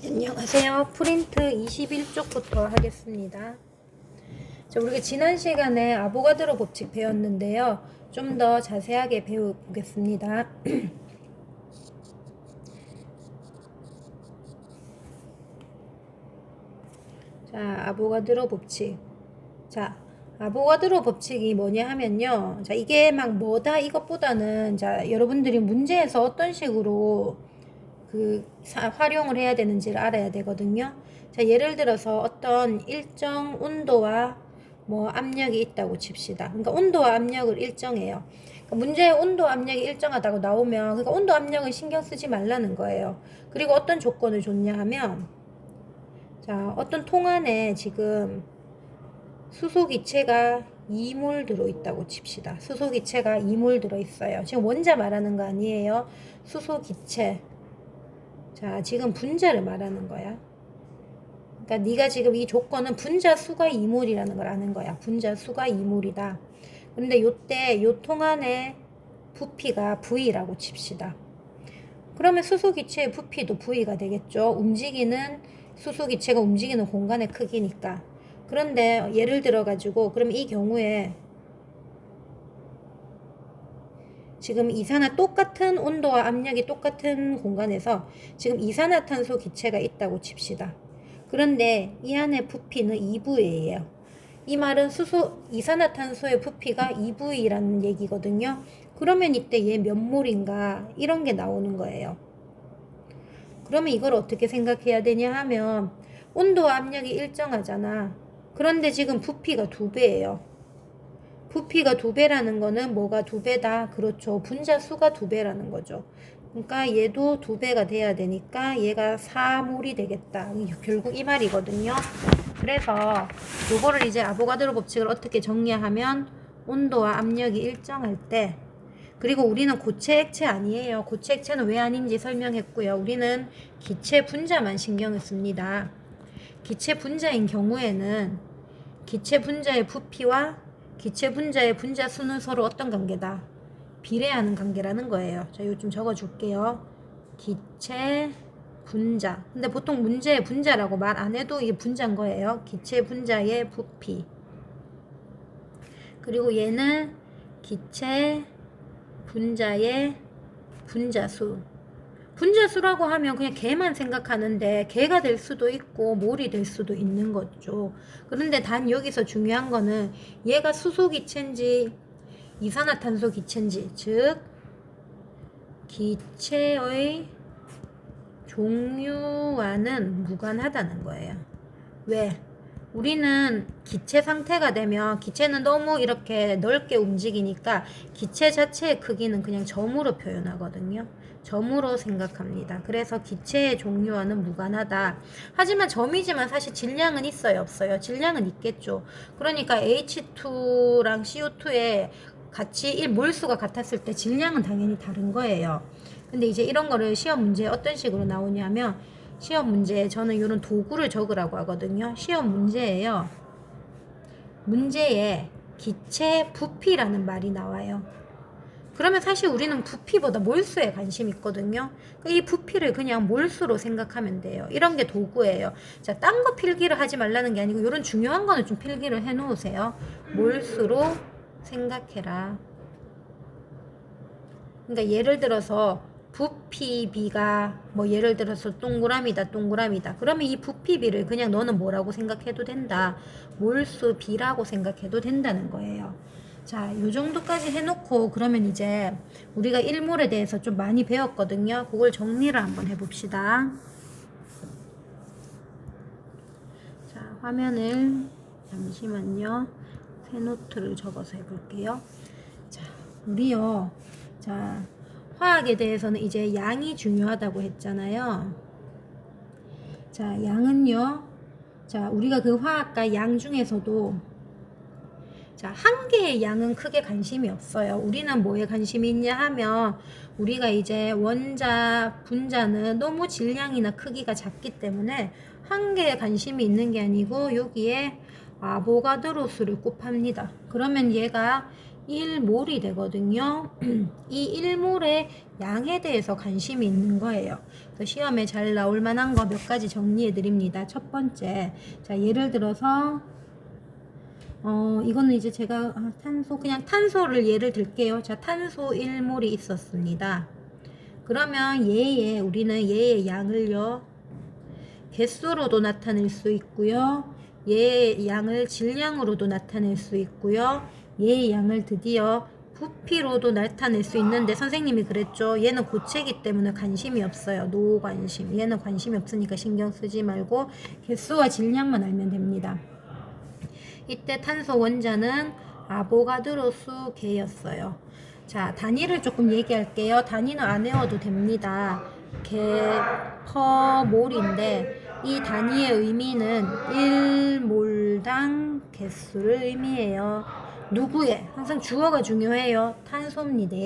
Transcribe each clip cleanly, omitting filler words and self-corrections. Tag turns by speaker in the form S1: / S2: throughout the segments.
S1: 안녕하세요. 프린트 21쪽부터 하겠습니다. 자, 우리가 지난 시간에 아보가드로 법칙 배웠는데요. 좀 더 자세하게 배워보겠습니다. 자, 아보가드로 법칙. 자, 아보가드로 법칙이 뭐냐 하면요. 자, 이게 막 뭐다 이것보다는 자, 여러분들이 문제에서 어떤 식으로 활용을 해야 되는지를 알아야 되거든요. 자, 예를 들어서 어떤 일정 온도와 뭐 압력이 있다고 칩시다. 그러니까 온도와 압력을 일정해요. 그러니까 문제에 온도 압력이 일정하다고 나오면 그러니까 온도 압력은 신경 쓰지 말라는 거예요. 그리고 어떤 조건을 줬냐 하면 자, 어떤 통 안에 지금 수소기체가 2몰 들어있다고 칩시다. 수소기체가 2몰 들어있어요. 지금 원자 말하는 거 아니에요. 수소기체. 자, 지금 분자를 말하는 거야. 그러니까 네가 지금 이 조건은 분자 수가 2몰이라는 걸 아는 거야. 분자 수가 2몰이다. 근데 요때 요 통 안에 부피가 V라고 칩시다. 그러면 수소기체의 부피도 V가 되겠죠. 움직이는 수소기체가 움직이는 공간의 크기니까. 그런데 예를 들어 가지고 그럼 이 경우에 지금 똑같은 온도와 압력이 똑같은 공간에서 지금 이산화탄소 기체가 있다고 칩시다. 그런데 이 안에 부피는 2V예요. 이 말은 이산화탄소의 부피가 2V라는 얘기거든요. 그러면 이때 얘 몇 몰인가 이런 게 나오는 거예요. 그러면 이걸 어떻게 생각해야 되냐 하면 온도와 압력이 일정하잖아. 그런데 지금 부피가 2배예요. 부피가 2배라는 거는 뭐가 2배다? 그렇죠. 분자 수가 2배라는 거죠. 그러니까 얘도 2배가 돼야 되니까 얘가 4몰이 되겠다. 결국 이 말이거든요. 그래서 요거를 이제 아보가드로 법칙을 어떻게 정리하면 온도와 압력이 일정할 때 그리고 우리는 고체 액체 아니에요. 고체 액체는 왜 아닌지 설명했고요. 우리는 기체 분자만 신경을 씁니다. 기체 분자인 경우에는 기체 분자의 부피와 기체 분자의 분자 수는 서로 어떤 관계다? 비례하는 관계라는 거예요. 자, 이거 좀 적어줄게요. 기체 분자. 근데 보통 문제에 분자라고 말 안 해도 이게 분자인 거예요. 기체 분자의 부피. 그리고 얘는 기체 분자의 분자수. 분자수라고 하면 그냥 개만 생각하는데 개가 될 수도 있고 몰이 될 수도 있는 거죠. 그런데 단 여기서 중요한 거는 얘가 수소기체인지 이산화탄소 기체인지 즉 기체의 종류와는 무관하다는 거예요. 왜? 우리는 기체 상태가 되면 기체는 너무 이렇게 넓게 움직이니까 기체 자체의 크기는 그냥 점으로 표현하거든요. 점으로 생각합니다. 그래서 기체의 종류와는 무관하다. 하지만 점이지만 사실 질량은 있어요, 없어요? 질량은 있겠죠. 그러니까 H2랑 CO2의 같이 몰수가 같았을 때 질량은 당연히 다른 거예요. 근데 이제 이런 거를 시험 문제에 어떤 식으로 나오냐면 시험 문제에 저는 이런 도구를 적으라고 하거든요. 시험 문제에요. 문제에 기체 부피라는 말이 나와요. 그러면 사실 우리는 부피보다 몰수에 관심 있거든요. 이 부피를 그냥 몰수로 생각하면 돼요. 이런 게 도구예요. 자, 딴 거 필기를 하지 말라는 게 아니고 이런 중요한 거는 좀 필기를 해 놓으세요. 몰수로 생각해라. 그러니까 예를 들어서 부피비가 뭐 예를 들어서 동그라미다. 그러면 이 부피비를 그냥 너는 뭐라고 생각해도 된다. 몰수비라고 생각해도 된다는 거예요. 자, 요 정도까지 해놓고 그러면 이제 우리가 1몰에 대해서 좀 많이 배웠거든요. 그걸 정리를 한번 해봅시다. 자, 화면을 잠시만요. 새 노트를 적어서 해볼게요. 자, 우리요. 자, 화학에 대해서는 이제 양이 중요하다고 했잖아요. 자, 양은요. 자, 우리가 그 화학과 양 중에서도 자, 한 개의 양은 크게 관심이 없어요. 우리는 뭐에 관심이 있냐 하면 우리가 이제 원자, 분자는 너무 질량이나 크기가 작기 때문에 한 개에 관심이 있는 게 아니고 여기에 아보가드로 수를 곱합니다. 그러면 얘가 1몰이 되거든요. 이 1몰의 양에 대해서 관심이 있는 거예요. 그래서 시험에 잘 나올 만한 거 몇 가지 정리해 드립니다. 첫 번째, 자 예를 들어서 이거는 이제 제가 그냥 탄소를 예를 들게요. 자 탄소 1몰이 있었습니다. 그러면 우리는 얘의 양을요 개수로도 나타낼 수 있고요, 얘의 양을 질량으로도 나타낼 수 있고요, 얘의 양을 드디어 부피로도 나타낼 수 있는데, 선생님이 그랬죠. 얘는 고체이기 때문에 관심이 없어요. 노 관심. 얘는 관심이 없으니까 신경 쓰지 말고 개수와 질량만 알면 됩니다. 이때 탄소 원자는 아보가드로수 개였어요. 자, 단위를 조금 얘기할게요. 단위는 안 외워도 됩니다. 개, 퍼, 몰인데 이 단위의 의미는 1몰당 개수를 의미해요. 누구의? 항상 주어가 중요해요. 탄소입니다.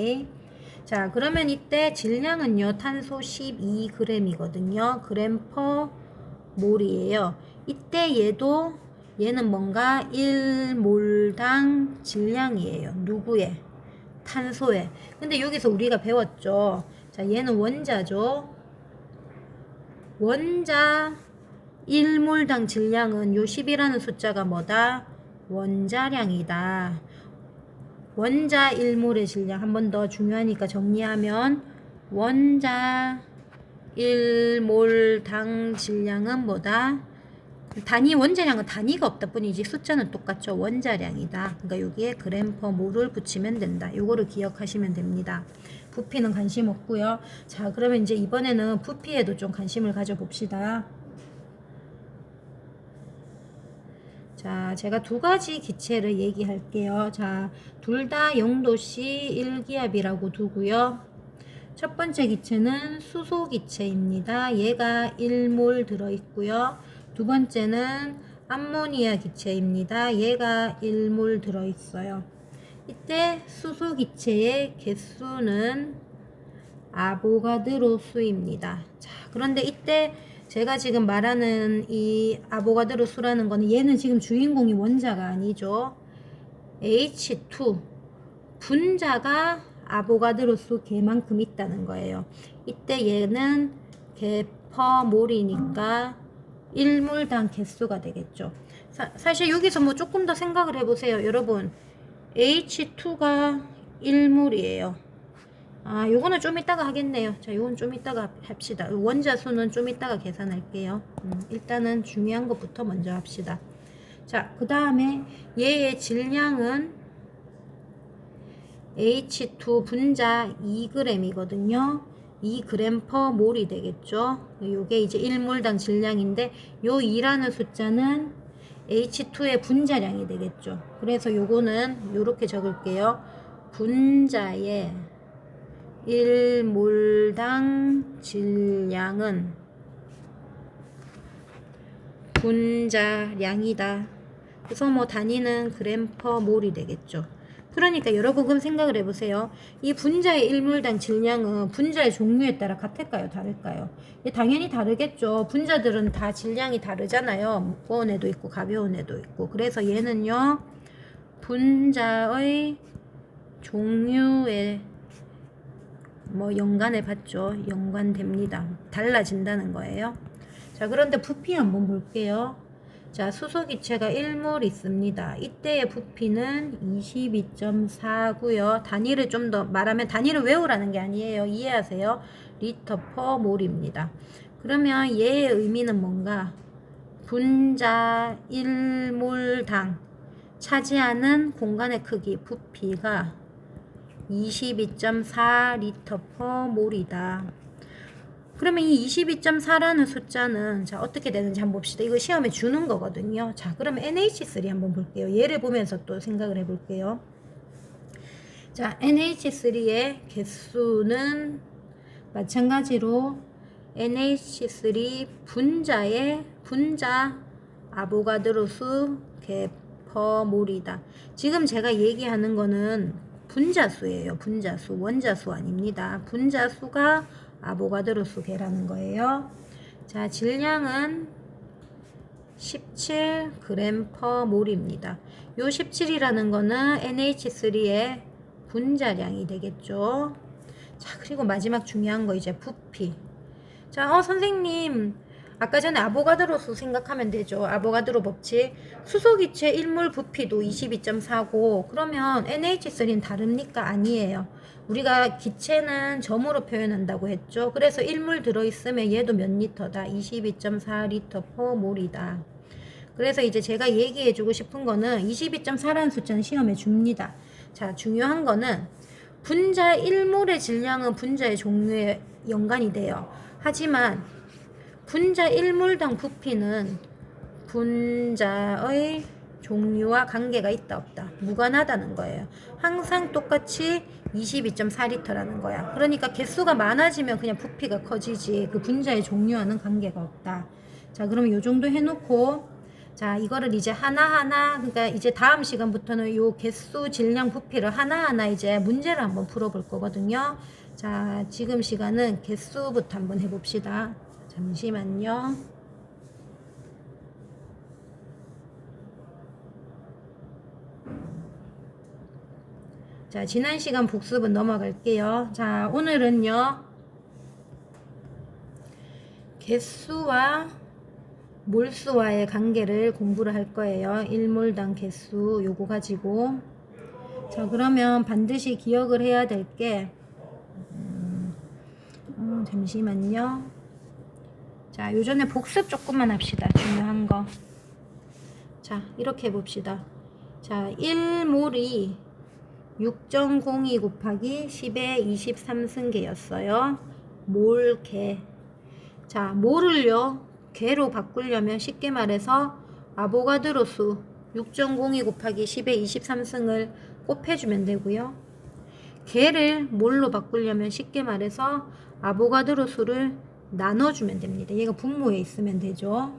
S1: 자, 그러면 이때 질량은요. 탄소 12g이거든요. 그램 퍼 몰이에요. 이때 얘는 뭔가 1몰당 질량이에요. 누구의? 탄소의. 근데 여기서 우리가 배웠죠. 자, 얘는 원자죠. 원자 1몰당 질량은 요 10이라는 숫자가 뭐다? 원자량이다. 원자 1몰의 질량 한 번 더 중요하니까 정리하면 원자 1몰당 질량은 뭐다? 단위 원자량은 단위가 없다 뿐이지 숫자는 똑같죠. 원자량이다. 그러니까 여기에 그램 퍼 몰을 붙이면 된다. 요거를 기억하시면 됩니다. 부피는 관심 없고요. 자, 그러면 이제 이번에는 부피에도 좀 관심을 가져봅시다. 자, 제가 두 가지 기체를 얘기할게요. 자, 둘 다 0도씨 1기압이라고 두고요. 첫 번째 기체는 수소 기체입니다. 얘가 1몰 들어있고요. 두 번째는 암모니아 기체입니다. 얘가 1몰 들어있어요. 이때 수소 기체의 개수는 아보가드로 수입니다. 자, 그런데 이때 제가 지금 말하는 이 아보가드로 수라는 거는 얘는 지금 주인공이 원자가 아니죠. H2 분자가 아보가드로 수 개만큼 있다는 거예요. 이때 얘는 개 퍼 몰이니까 1몰당 개수가 되겠죠. 사실 여기서 뭐 조금 더 생각을 해보세요. 여러분 H2가 1몰이에요. 아, 요거는 좀 이따가 하겠네요. 자, 요건 좀 이따가 합시다. 원자 수는 좀 이따가 계산할게요. 일단은 중요한 것부터 먼저 합시다. 자, 그 다음에 얘의 질량은 H2 분자 2g이거든요. 2g 퍼 몰이 되겠죠. 요게 이제 1몰당 질량인데 요 2라는 숫자는 H2의 분자량이 되겠죠. 그래서 요거는 요렇게 적을게요. 분자의 1몰당 질량은 분자량이다. 그래서 뭐 단위는 그램 퍼 몰이 되겠죠. 그러니까 여러분 그럼 생각을 해보세요. 이 분자의 1몰당 질량은 분자의 종류에 따라 같을까요? 다를까요? 당연히 다르겠죠. 분자들은 다 질량이 다르잖아요. 무거운 애도 있고 가벼운 애도 있고. 그래서 얘는요. 분자의 종류에 뭐 연관해 봤죠. 연관됩니다. 달라진다는 거예요. 자, 그런데 부피 한번 볼게요. 자, 수소 기체가 1몰 있습니다. 이때의 부피는 22.4고요. 단위를 좀 더 말하면 단위를 외우라는 게 아니에요. 이해하세요? 리터 퍼 몰입니다. 그러면 얘의 의미는 뭔가? 분자 1몰당 차지하는 공간의 크기 부피가 22.4 리터 퍼 몰이다. 그러면 이 22.4라는 숫자는 자 어떻게 되는지 한번 봅시다. 이거 시험에 주는 거거든요. 자, 그러면 NH3 한번 볼게요. 얘를 보면서 또 생각을 해볼게요. 자, NH3의 개수는 마찬가지로 NH3 분자의 분자 아보가드로수 개 퍼 몰이다. 지금 제가 얘기하는 거는 분자수예요. 분자수, 원자수 아닙니다. 분자수가 아보가드로수 개라는 거예요. 자, 질량은 17g/몰입니다. 요 17이라는 거는 NH3의 분자량이 되겠죠. 자, 그리고 마지막 중요한 거 이제 부피. 자, 선생님, 아까 전에 아보가드로수 생각하면 되죠. 아보가드로 법칙. 수소기체 1몰 부피도 22.4고, 그러면 NH3는 다릅니까? 아니에요. 우리가 기체는 점으로 표현한다고 했죠. 그래서 1몰 들어있으면 얘도 몇 리터다? 22.4L/몰이다. 그래서 이제 제가 얘기해주고 싶은 거는 22.4라는 숫자는 시험에 줍니다. 자, 중요한 거는 분자 1몰의 질량은 분자의 종류에 연관이 돼요. 하지만 분자 1몰당 부피는 분자의 종류와 관계가 있다 없다 무관하다는 거예요. 항상 똑같이 22.4L라는 거야. 그러니까 개수가 많아지면 그냥 부피가 커지지 그 분자의 종류와는 관계가 없다. 자, 그러면 요 정도 해놓고, 자, 이거를 이제 하나하나, 그러니까 이제 다음 시간부터는 요 개수, 질량, 부피를 하나하나 이제 문제를 한번 풀어볼 거거든요. 자, 지금 시간은 개수부터 한번 해봅시다. 잠시만요. 자, 지난 시간 복습은 넘어갈게요. 자, 오늘은요, 개수와 몰수와의 관계를 공부를 할 거예요. 1몰당 개수 요거 가지고. 자, 그러면 반드시 기억을 해야 될 게, 잠시만요. 자, 요전에 복습 조금만 합시다. 중요한 거. 자, 이렇게 해봅시다. 자, 1몰이 6.02 곱하기 10의 23승계였어요. 몰개. 자, 몰을요, 개로 바꾸려면 쉽게 말해서 아보가드로 수 6.02 곱하기 10의 23승을 곱해주면 되고요. 개를 몰로 바꾸려면 쉽게 말해서 아보가드로 수를 나눠주면 됩니다. 얘가 분모에 있으면 되죠.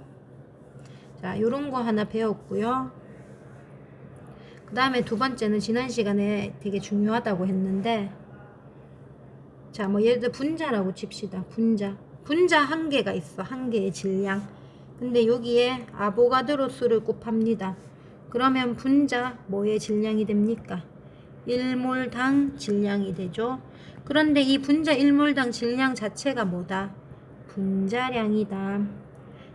S1: 자, 요런 거 하나 배웠고요. 그 다음에 두 번째는 지난 시간에 되게 중요하다고 했는데, 자, 뭐 예를 들어 분자라고 칩시다. 분자 한 개가 있어. 한 개의 질량. 근데 여기에 아보가드로 수를 곱합니다. 그러면 분자 뭐의 질량이 됩니까? 1몰당 질량이 되죠. 그런데 이 분자 1몰당 질량 자체가 뭐다? 분자량이다.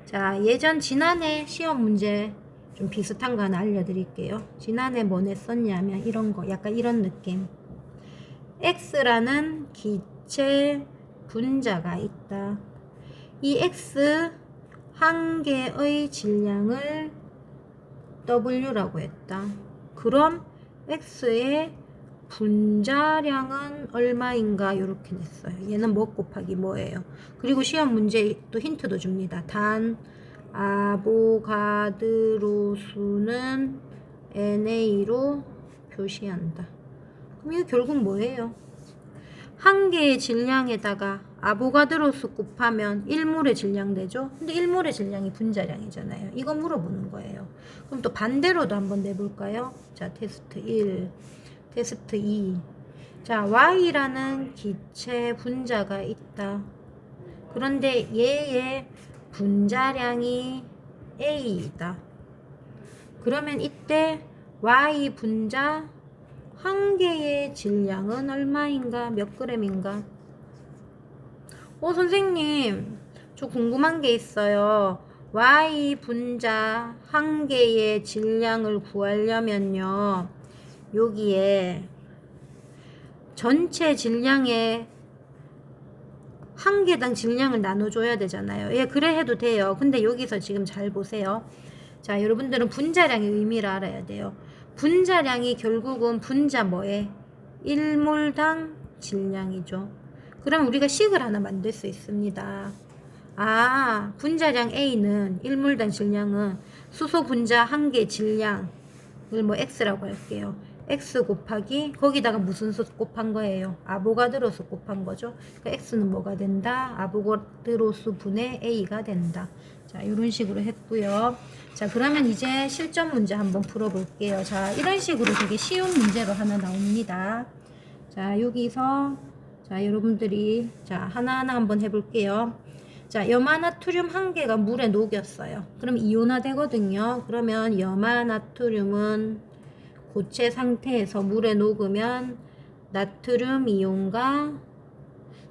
S1: 자, 지난해 시험 문제 좀 비슷한 거 하나 알려드릴게요. 지난해 뭐 냈었냐면 이런 거, 약간 이런 느낌. X라는 기체 분자가 있다. 이 X 한 개의 질량을 W라고 했다. 그럼 X의 분자량은 얼마인가 이렇게 냈어요. 얘는 뭐 곱하기 뭐예요. 그리고 시험 문제 또 힌트도 줍니다. 단 아보가드로 수는 NA로 표시한다. 그럼 이거 결국 뭐예요? 한 개의 질량에다가 아보가드로 수 곱하면 1몰의 질량 되죠? 근데 1몰의 질량이 분자량이잖아요. 이거 물어보는 거예요. 그럼 또 반대로도 한번 내볼까요? 자, 테스트 1, 테스트 2. 자, Y라는 기체 분자가 있다. 그런데 얘의 분자량이 A이다. 그러면 이때 Y 분자 한 개의 질량은 얼마인가? 몇 그램인가? 선생님, 저 궁금한 게 있어요. Y 분자 한 개의 질량을 구하려면요, 여기에 전체 질량의 한 개당 질량을 나눠줘야 되잖아요. 예, 그래 해도 돼요. 근데 여기서 지금 잘 보세요. 자, 여러분들은 분자량의 의미를 알아야 돼요. 분자량이 결국은 분자 뭐에? 1몰당 질량이죠. 그럼 우리가 식을 하나 만들 수 있습니다. 아, 분자량 A는 1몰당 질량은 수소 분자 한 개 질량을 뭐 X라고 할게요. X 곱하기 거기다가 무슨 수 곱한 거예요? 아보가드로 수 곱한 거죠. 그러니까 X는 뭐가 된다? 아보가드로 수 분의 A가 된다. 자, 이런 식으로 했고요. 자, 그러면 이제 실전 문제 한번 풀어볼게요. 자, 이런 식으로 되게 쉬운 문제로 하나 나옵니다. 자, 여기서 자, 여러분들이 자, 하나하나 한번 해볼게요. 자, 염화나트륨 1개가 물에 녹였어요. 그럼 이온화 되거든요. 그러면 염화나트륨은 고체 상태에서 물에 녹으면 나트륨 이온과,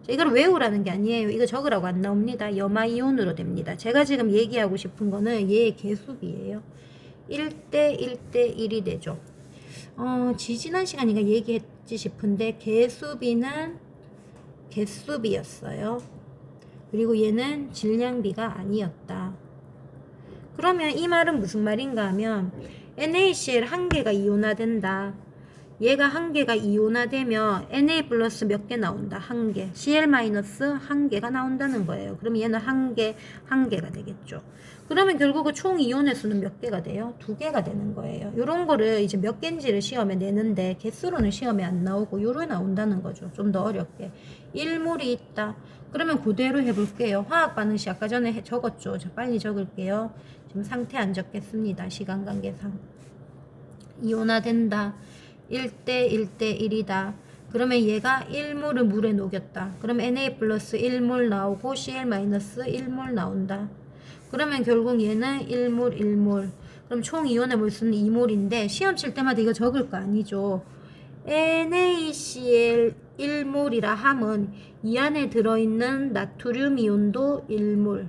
S1: 자, 이걸 외우라는 게 아니에요. 이거 적으라고 안 나옵니다. 염화이온으로 됩니다. 제가 지금 얘기하고 싶은 거는 얘의 개수비예요. 1대 1대 1이 되죠. 지지난 시간인가 얘기했지 싶은데 개수비는 개수비였어요. 그리고 얘는 질량비가 아니었다. 그러면 이 말은 무슨 말인가 하면 NaCl 1개가 이온화된다. 얘가 1개가 이온화되면 Na 플러스 몇 개 나온다? 1개. Cl 마이너스 1개가 나온다는 거예요. 그럼 얘는 1개가 되겠죠. 그러면 결국 총 이온의 수는 몇 개가 돼요? 2개가 되는 거예요. 요런 거를 이제 몇 개인지를 시험에 내는데 개수로는 시험에 안 나오고 요로 나온다는 거죠. 좀 더 어렵게. 1몰이 있다. 그러면 그대로 해볼게요. 화학 반응식 아까 전에 적었죠. 자, 빨리 적을게요. 지금 상태 안 적겠습니다. 시간 관계상. 이온화된다. 1대 1대 1이다. 그러면 얘가 1몰을 물에 녹였다. 그럼 Na 플러스 1몰 나오고 Cl 마이너스 1몰 나온다. 그러면 결국 얘는 1몰 1몰. 그럼 총 이온의 몰수는 2몰인데 시험 칠 때마다 이거 적을 거 아니죠. NaCl 1몰이라 함은 이 안에 들어있는 나트륨 이온도 1몰,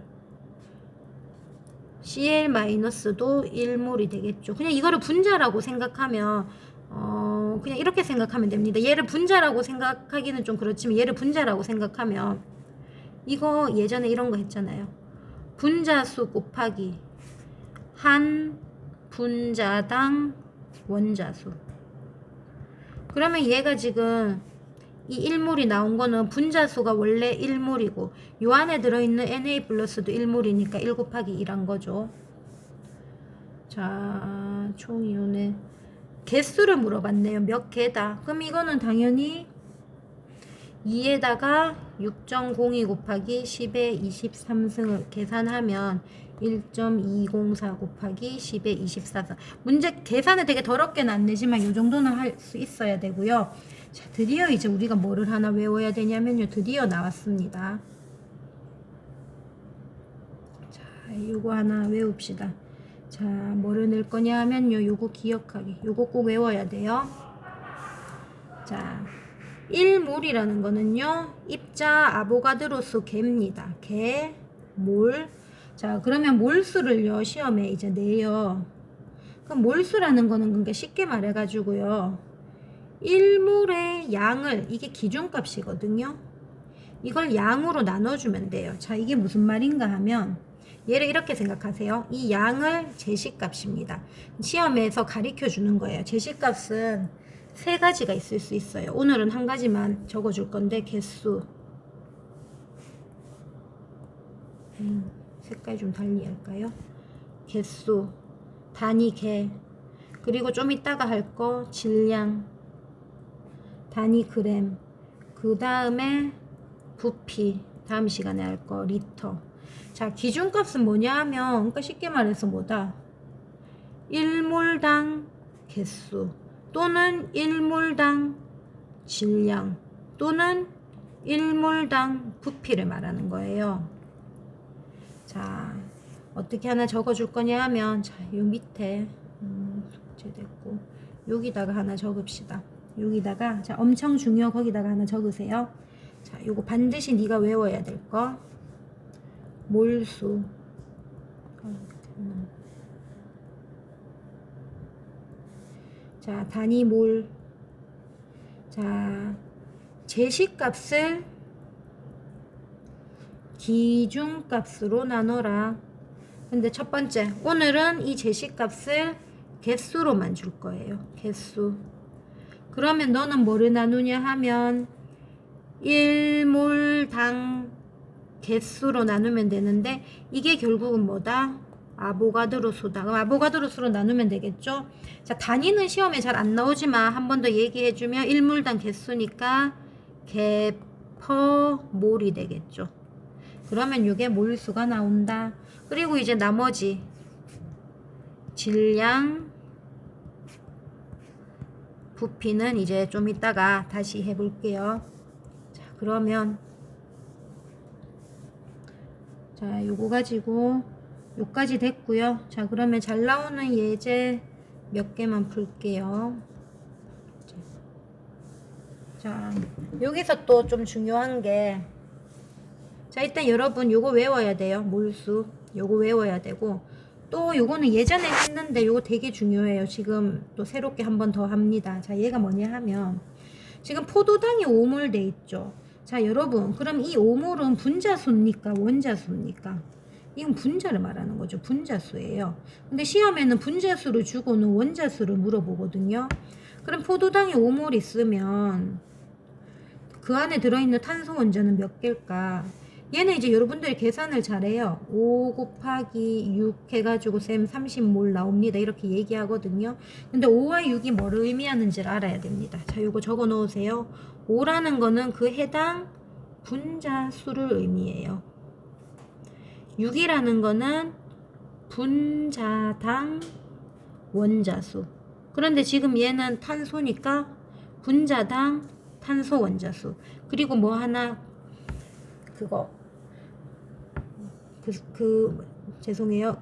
S1: Cl 마이너스도 1몰이 되겠죠. 그냥 이거를 분자라고 생각하면 그냥 이렇게 생각하면 됩니다. 얘를 분자라고 생각하기는 좀 그렇지만 얘를 분자라고 생각하면 이거 예전에 이런 거 했잖아요. 분자수 곱하기 한 분자당 원자수. 그러면 얘가 지금 이 1몰이 나온 거는 분자수가 원래 1몰이고 요 안에 들어있는 Na 플러스도 1몰이니까 1 곱하기 2란 거죠. 자, 총 이온의 개수를 물어봤네요. 몇 개다. 그럼 이거는 당연히 2에다가 6.02 곱하기 10의 23승을 계산하면 1.204 곱하기 10의 24승. 문제 계산을 되게 더럽게는 안 내지만 이 정도는 할 수 있어야 되고요. 자, 드디어 이제 우리가 뭐를 하나 외워야 되냐면요. 드디어 나왔습니다. 자, 요거 하나 외웁시다. 자, 뭐를 낼 거냐 하면요. 요거 기억하기. 요거 꼭 외워야 돼요. 자, 1몰이라는 거는요. 입자 아보가드로수 개입니다. 개, 몰. 자, 그러면 몰수를요. 시험에 이제 내요. 그럼 몰수라는 거는 그러니까 쉽게 말해가지고요. 1몰의 양을, 이게 기준값이거든요. 이걸 양으로 나눠주면 돼요. 자, 이게 무슨 말인가 하면 얘를 이렇게 생각하세요. 이 양을 제시값입니다. 시험에서 가르쳐 주는 거예요. 제시값은 3가지가 있을 수 있어요. 오늘은 한 가지만 적어줄 건데 개수. 색깔 좀 달리 할까요? 개수, 단위 개, 그리고 좀 이따가 할 거 질량, 단위 그램, 그 다음에 부피, 다음 시간에 할 거 리터. 자, 기준값은 뭐냐 하면 그러니까 쉽게 말해서 뭐다? 1몰당 개수 또는 1몰당 질량 또는 1몰당 부피를 말하는 거예요. 자, 어떻게 하나 적어줄 거냐 하면 자, 요 밑에 숙제됐고 여기다가 하나 적읍시다. 여기다가 자, 엄청 중요 거기다가 하나 적으세요. 자, 요거 반드시 네가 외워야 될 거. 몰수. 자, 단위 몰. 자, 제시값을 기준값으로 나눠라. 근데 첫 번째, 오늘은 이 제시값을 개수로만 줄 거예요. 개수. 그러면 너는 뭐를 나누냐 하면 1몰당 개수로 나누면 되는데 이게 결국은 뭐다? 아보가드로 수다. 그럼 아보가드로 수로 나누면 되겠죠? 자, 단위는 시험에 잘 안 나오지만 한 번 더 얘기해주면 1몰당 개수니까 개 퍼 몰이 되겠죠. 그러면 이게 몰수가 나온다. 그리고 이제 나머지 질량, 부피는 이제 좀 이따가 다시 해볼게요. 자, 그러면 자, 요거 가지고 요까지 됐고요. 자, 그러면 잘 나오는 예제 몇 개만 풀게요. 자, 여기서 또 좀 중요한 게, 자, 일단 여러분 요거 외워야 돼요. 몰수. 요거 외워야 되고, 또 요거는 예전에 했는데 요거 되게 중요해요. 지금 또 새롭게 한 번 더 합니다. 자, 얘가 뭐냐 하면, 지금 포도당이 5몰 돼 있죠. 자, 여러분, 그럼 이 5몰은 분자수입니까? 원자수입니까? 이건 분자를 말하는 거죠. 분자수예요. 근데 시험에는 분자수를 주고는 원자수를 물어보거든요. 그럼 포도당이 5몰 있으면 그 안에 들어있는 탄소 원자는 몇 개일까? 얘는 이제 여러분들이 계산을 잘해요. 5 곱하기 6 해가지고 쌤 30몰 나옵니다. 이렇게 얘기하거든요. 근데 5와 6이 뭐를 의미하는지를 알아야 됩니다. 자, 요거 적어 놓으세요. 5라는 거는 그 해당 분자수를 의미해요. 6이라는 거는 분자당 원자수. 그런데 지금 얘는 탄소니까 분자당 탄소 원자수. 그리고 뭐 하나 그거 죄송해요.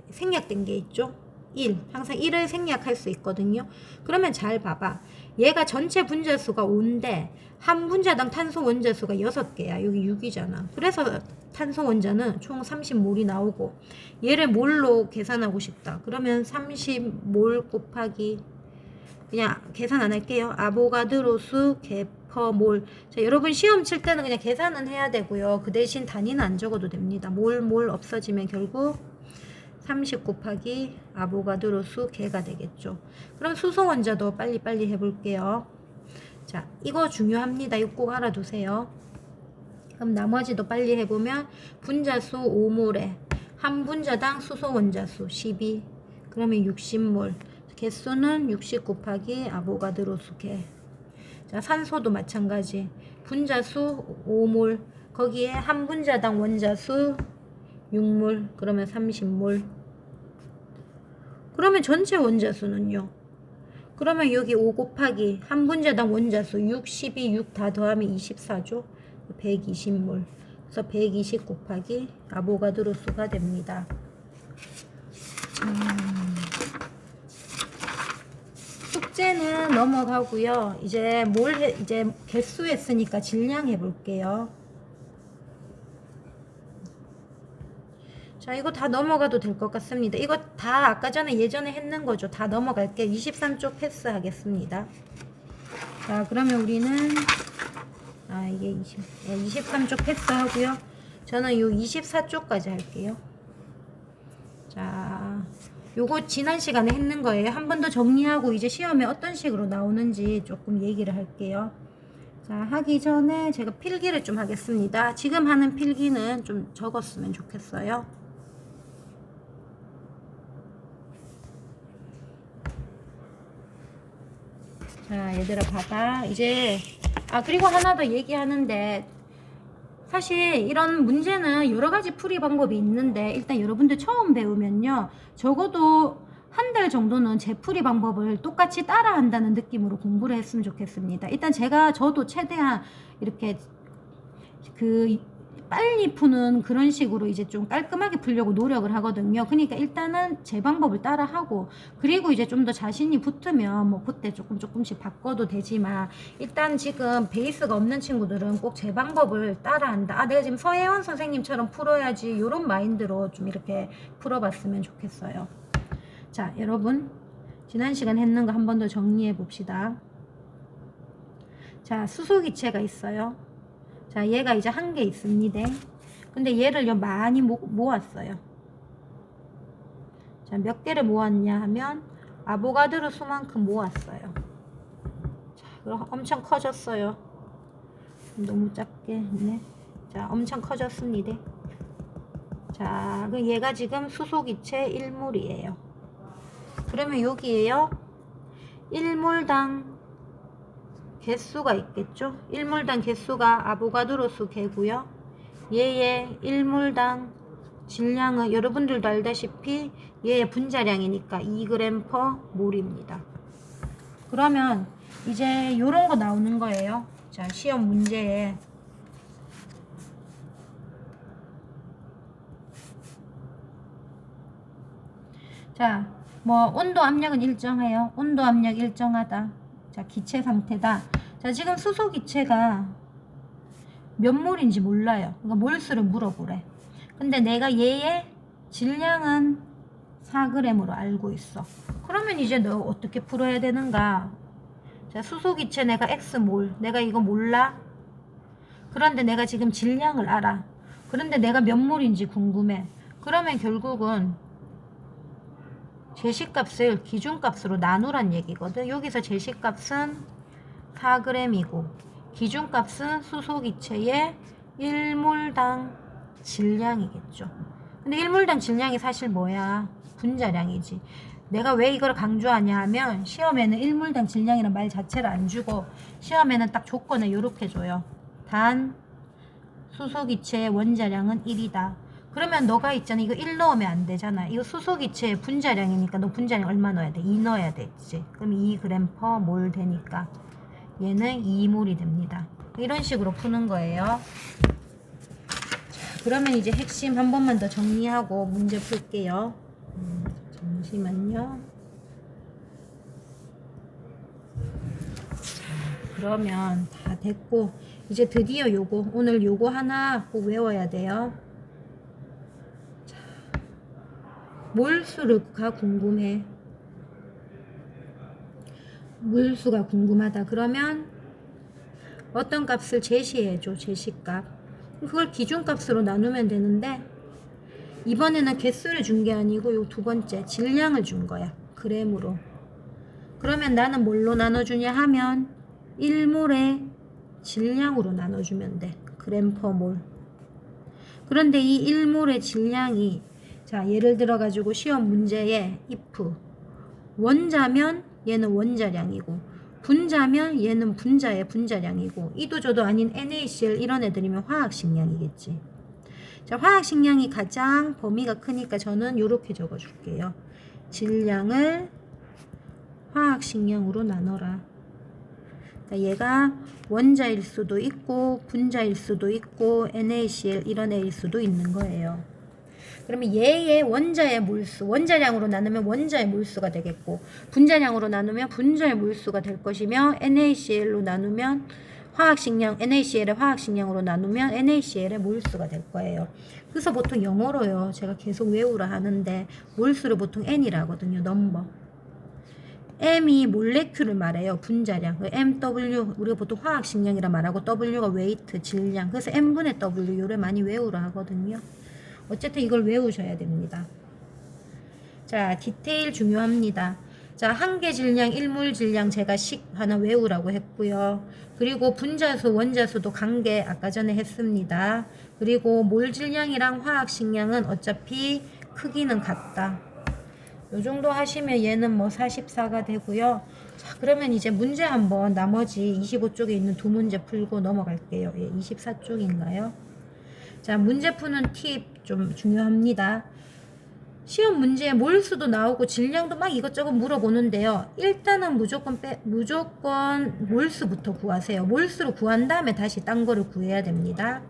S1: 생략된 게 있죠. 1. 항상 1을 생략할 수 있거든요. 그러면 잘 봐봐. 얘가 전체 분자수가 5인데 한 분자당 탄소 원자수가 6개야. 여기 6이잖아. 그래서 탄소 원자는 총 30몰이 나오고, 얘를 몰로 계산하고 싶다. 그러면 30몰 곱하기, 그냥 계산 안 할게요. 아보가드로수 개퍼몰. 자, 여러분 시험 칠 때는 그냥 계산은 해야 되고요. 그 대신 단위는 안 적어도 됩니다. 몰 없어지면 결국 30 곱하기 아보가드로수 개가 되겠죠. 그럼 수소 원자도 빨리빨리 해볼게요. 자, 이거 중요합니다. 이거 꼭 알아두세요. 그럼 나머지도 빨리 해보면 분자수 5몰에 한 분자당 수소 원자수 12. 그러면 60몰. 개수는 60 곱하기 아보가드로수 개. 자, 산소도 마찬가지. 분자수 5몰. 거기에 한 분자당 원자수 6몰. 그러면 30몰. 그러면 전체 원자수는요? 그러면 여기 5 곱하기 한 분자당 원자수 6, 12, 6 다 더하면 24죠. 120몰. 그래서 120 곱하기 아보가드로수가 됩니다. 숙제는 넘어가고요. 이제 이제 개수 했으니까 질량 해볼게요. 자, 이거 다 넘어가도 될 것 같습니다. 이거 다 아까 전에 예전에 했는 거죠. 다 넘어갈게요. 23쪽 패스하겠습니다. 자, 그러면 우리는 이게 23쪽 패스하고요. 저는 요 24쪽까지 할게요. 자, 요거 지난 시간에 했는 거예요. 한 번 더 정리하고 이제 시험에 어떤 식으로 나오는지 조금 얘기를 할게요. 자, 하기 전에 제가 필기를 좀 하겠습니다. 지금 하는 필기는 좀 적었으면 좋겠어요. 자, 얘들아 봐봐. 이제 그리고 하나 더 얘기하는데, 사실 이런 문제는 여러 가지 풀이 방법이 있는데, 일단 여러분들 처음 배우면요, 적어도 한 달 정도는 제 풀이 방법을 똑같이 따라 한다는 느낌으로 공부를 했으면 좋겠습니다. 일단 저도 최대한 이렇게 빨리 푸는 그런 식으로 이제 좀 깔끔하게 풀려고 노력을 하거든요. 그러니까 일단은 제 방법을 따라 하고, 그리고 이제 좀 더 자신이 붙으면 뭐 그때 조금씩 바꿔도 되지만, 일단 지금 베이스가 없는 친구들은 꼭 제 방법을 따라 한다. 내가 지금 서혜원 선생님처럼 풀어야지, 이런 마인드로 좀 이렇게 풀어봤으면 좋겠어요. 자, 여러분 지난 시간 했는 거 한 번 더 정리해 봅시다. 자, 수소기체가 있어요. 자, 얘가 이제 한 개 있습니다. 근데 얘를 많이 모았어요. 자, 몇 개를 모았냐 하면 아보가드로 수만큼 모았어요. 자, 그럼 엄청 커졌어요. 너무 작게 했네. 자, 엄청 커졌습니다. 자, 그 얘가 지금 수소기체 1몰이에요. 그러면 여기에요 1몰당 개수가 있겠죠. 1몰당 개수가 아보가드로수 개고요. 얘의 1몰당 질량은 여러분들도 알다시피 얘의 분자량이니까 2g/몰입니다. 그러면 이제 요런 거 나오는 거예요. 자, 시험 문제에 자, 뭐 온도 압력은 일정해요. 온도 압력 일정하다. 자, 기체 상태다. 자, 지금 수소 기체가 몇 몰인지 몰라요. 그러니까 몰수를 물어보래. 근데 내가 얘의 질량은 4g으로 알고 있어. 그러면 이제 너 어떻게 풀어야 되는가? 자, 수소 기체 내가 X몰. 내가 이거 몰라? 그런데 내가 지금 질량을 알아. 그런데 내가 몇 몰인지 궁금해. 그러면 결국은 제시값을 기준값으로 나누란 얘기거든. 여기서 제시값은 4g이고 기준값은 수소기체의 1몰당 질량이겠죠. 근데 1몰당 질량이 사실 뭐야? 분자량이지. 내가 왜 이걸 강조하냐 하면 시험에는 1몰당 질량이라는 말 자체를 안 주고 시험에는 딱 조건을 이렇게 줘요. 단 수소기체의 원자량은 1이다. 그러면 너가 있잖아. 이거 1 넣으면 안 되잖아. 이거 수소기체의 분자량이니까 너 분자량 얼마 넣어야 돼? 2 넣어야 되지. 그럼 2g/몰 되니까 얘는 2몰이 됩니다. 이런 식으로 푸는 거예요. 자, 그러면 이제 핵심 한 번만 더 정리하고 문제 풀게요. 잠시만요. 자, 그러면 다 됐고 이제 드디어 요거 오늘 요거 하나 꼭 외워야 돼요. 자, 몰수가 궁금해. 몰수가 궁금하다. 그러면 어떤 값을 제시해줘. 제시값. 그걸 기준값으로 나누면 되는데 이번에는 개수를 준 게 아니고 요 두 번째 질량을 준 거야. 그램으로. 그러면 나는 뭘로 나눠주냐 하면 1몰에 질량으로 나눠주면 돼. g/몰. 그런데 이 1몰의 질량이 자 예를 들어 가지고 시험 문제에 if 원자면 얘는 원자량이고 분자면 얘는 분자의 분자량이고 이도저도 아닌 NaCl 이런 애들이면 화학식량이겠지. 자, 화학식량이 가장 범위가 크니까 저는 이렇게 적어줄게요. 질량을 화학식량으로 나눠라. 그러니까 얘가 원자일 수도 있고 분자일 수도 있고 NaCl 이런 애일 수도 있는 거예요. 그러면 얘의 원자의 몰수, 원자량으로 나누면 원자의 몰수가 되겠고 분자량으로 나누면 분자의 몰수가 될 것이며 NaCl로 나누면 화학식량, NaCl의 화학식량으로 나누면 NaCl의 몰수가 될 거예요. 그래서 보통 영어로요. 제가 계속 외우라 하는데 몰수를 보통 N이라 하거든요. 넘버. M이 몰레큘을 말해요. 분자량. MW 우리가 보통 화학식량이라 말하고 W가 웨이트, 질량. 그래서 M분의 W 요래 많이 외우라 하거든요. 어쨌든 이걸 외우셔야 됩니다. 자, 디테일 중요합니다. 자, 한계 질량, 1몰 질량 제가 식 하나 외우라고 했고요. 그리고 분자수, 원자수도 관계 아까 전에 했습니다. 그리고 몰 질량이랑 화학식량은 어차피 크기는 같다. 요 정도 하시면 얘는 뭐 44가 되고요. 자, 그러면 이제 문제 한번 나머지 25쪽에 있는 두 문제 풀고 넘어갈게요. 예, 24쪽인가요? 자, 문제 푸는 팁 좀 중요합니다. 시험 문제에 몰수도 나오고 질량도 막 이것저것 물어보는데요. 일단은 무조건 몰수부터 구하세요. 몰수로 구한 다음에 다시 딴 거를 구해야 됩니다.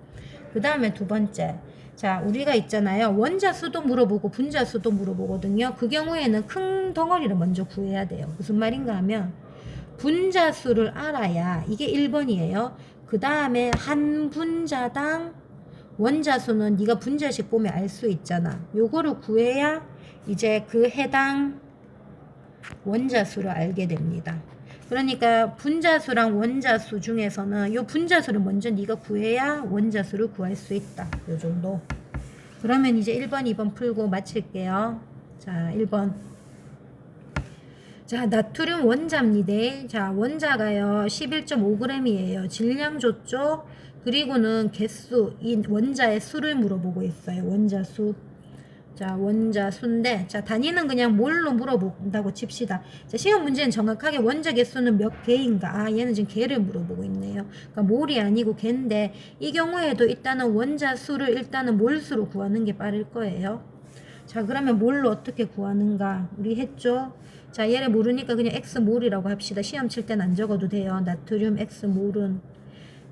S1: 그 다음에 두 번째. 자, 우리가 있잖아요. 원자수도 물어보고 분자수도 물어보거든요. 그 경우에는 큰 덩어리를 먼저 구해야 돼요. 무슨 말인가 하면 분자수를 알아야 이게 1번이에요. 그 다음에 한 분자당 원자수는 네가 분자식 보면 알 수 있잖아. 요거를 구해야 이제 그 해당 원자수를 알게 됩니다. 그러니까 분자수랑 원자수 중에서는 요 분자수를 먼저 네가 구해야 원자수를 구할 수 있다. 요 정도. 그러면 이제 1번, 2번 풀고 마칠게요. 자, 1번. 자, 나트륨 원자입니다. 자, 원자가요 11.5g이에요. 질량 줬죠? 그리고는 개수, 이 원자의 수를 물어보고 있어요. 원자 수. 자, 원자 수인데, 자, 단위는 그냥 몰로 물어본다고 칩시다. 자, 시험 문제는 정확하게 원자 개수는 몇 개인가? 아, 얘는 지금 개를 물어보고 있네요. 그러니까 몰이 아니고 개인데, 이 경우에도 일단은 원자 수를 일단은 몰수로 구하는 게 빠를 거예요. 자, 그러면 몰로 어떻게 구하는가? 우리 했죠? 자, 얘를 모르니까 그냥 X몰이라고 합시다. 시험 칠 땐 안 적어도 돼요. 나트륨 X몰은.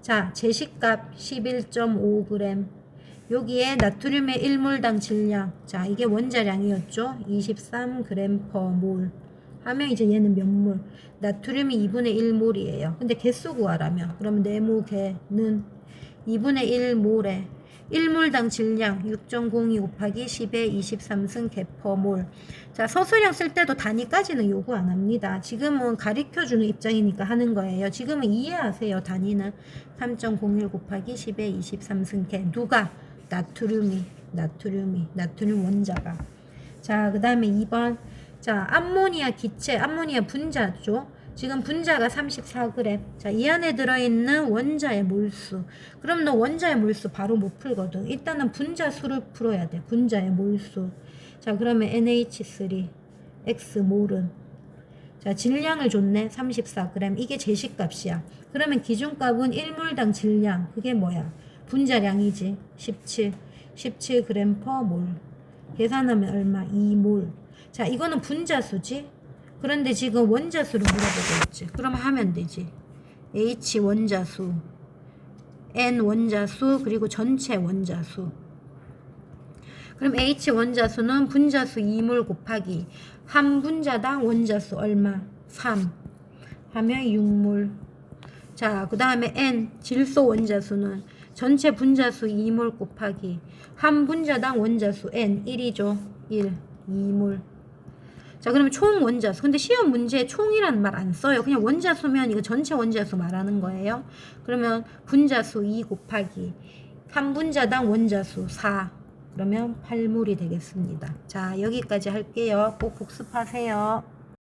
S1: 자, 제시값 11.5g. 여기에 나트륨의 1몰당 질량. 자, 이게 원자량이었죠. 23g/몰. 하면 이제 얘는 몇 몰? 나트륨이 2분의 1몰이에요. 근데 개수 구하라며. 그러면 네모개는 2분의 1몰에 1몰당 질량 6.02 곱하기 10의 23승 개/몰. 자, 서술형 쓸 때도 단위까지는 요구 안 합니다. 지금은 가르쳐주는 입장이니까 하는 거예요. 지금은 이해하세요. 단위는 3.01 곱하기 10의 23승 개. 누가? 나트륨 원자가. 자, 그 다음에 2번. 자, 암모니아 기체, 암모니아 분자죠. 지금 분자가 34g. 자, 이 안에 들어있는 원자의 몰수. 그럼 너 원자의 몰수 바로 못 풀거든. 일단은 분자 수를 풀어야 돼. 분자의 몰수. 자, 그러면 NH3 X몰은. 자, 질량을 줬네. 34g. 이게 제시값이야. 그러면 기준값은 1몰당 질량. 그게 뭐야? 분자량이지. 17g/몰. 계산하면 얼마? 2몰. 자, 이거는 분자수지. 그런데 지금 원자수를 물어보고 있지. 그러면 하면 되지. H 원자수, N 원자수, 그리고 전체 원자수. 그럼 H 원자수는 분자수 2몰 곱하기 한 분자당 원자수 얼마? 3 하면 6몰. 자, 그 다음에 N 질소 원자수는 전체 분자수 2몰 곱하기 한 분자당 원자수 N 1이죠. 1, 2몰. 자, 그러면 총 원자수. 근데 시험 문제에 총이라는 말 안 써요. 그냥 원자수면 이거 전체 원자수 말하는 거예요. 그러면 분자수 2 곱하기 한 분자당 원자수 4. 그러면 8몰이 되겠습니다. 자, 여기까지 할게요. 꼭 복습하세요.